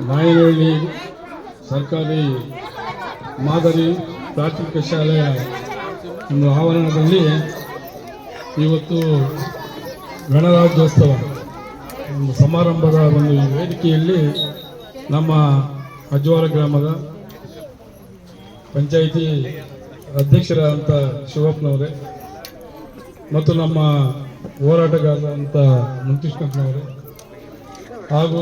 ನಾಯನಹಳ್ಳಿ ಸರ್ಕಾರಿ ಮಾದರಿ ಪ್ರಾಥಮಿಕ ಶಾಲೆಯ ಒಂದು ಆವರಣದಲ್ಲಿ ಇವತ್ತು ಗಣರಾಜ್ಯೋತ್ಸವ ಒಂದು ಸಮಾರಂಭದ ಒಂದು ವೇದಿಕೆಯಲ್ಲಿ ನಮ್ಮ ಅಜ್ವಾರ ಗ್ರಾಮದ ಪಂಚಾಯಿತಿ ಅಧ್ಯಕ್ಷರಾದಂಥ ಶಿವಪ್ಪನವರೇ ಮತ್ತು ನಮ್ಮ ಹೋರಾಟಗಾರರಂಥ ಮುನ್ಕೃಷ್ಣಪ್ಪನವರೇ ಹಾಗೂ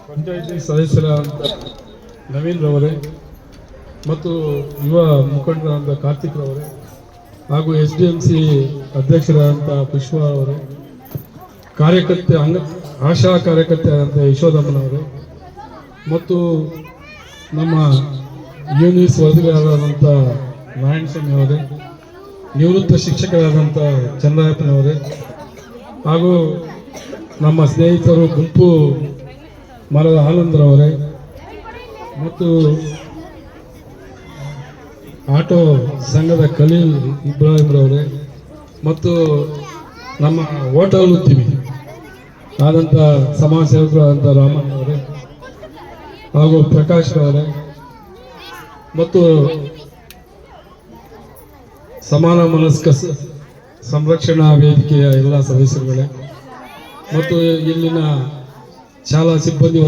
ಪಂಚಾಯಿತಿ ಸದಸ್ಯರಾದಂಥ ನವೀನ್ರವರೇ ಮತ್ತು ಯುವ ಮುಖಂಡರಾದಂಥ ಕಾರ್ತಿಕ್ರವರೇ ಹಾಗೂ SDMC ಅಧ್ಯಕ್ಷರಾದಂಥ ಪುಷ್ಪ ಅವರೇ, ಆಶಾ ಕಾರ್ಯಕರ್ತೆ ಆದಂಥ ಯಶೋಧಮ್ಮನವರೇ ಮತ್ತು ನಮ್ಮ ಯೂನಿಸ್ ವರದಿಗಾರರಾದಂಥ ನಾರಾಯಣಸ್ವಾಮಿ ಅವರೇ, ನಿವೃತ್ತ ಶಿಕ್ಷಕರಾದಂಥ ಚಂದ್ರಪ್ಪನವರೇ ಹಾಗೂ ನಮ್ಮ ಸ್ನೇಹಿತರು ಗುಂಪು ಮರದ ಆನಂದ್ರವರೇ ಮತ್ತು ಆಟೋ ಸಂಘದ ಖಲೀಲ್ ಇಬ್ರಾಹಿಂರವರೇ ಮತ್ತು ನಮ್ಮ ಹೋಟೆಲ್ ಉದ್ಯಮಿ ಆದಂಥ ಸಮಾಜ ಸೇವಕರಾದಂಥ ರಾಮಣ್ಣ ಅವರೇ ಹಾಗೂ ಪ್ರಕಾಶ್ ಅವರೇ ಮತ್ತು ಸಮಾನ ಮನಸ್ಕ ಸಂರಕ್ಷಣಾ ವೇದಿಕೆಯ ಎಲ್ಲ ಸದಸ್ಯರುಗಳೇ ಮತ್ತು ಇಲ್ಲಿನ ಶಾಲಾ ಸಿಬ್ಬಂದಿ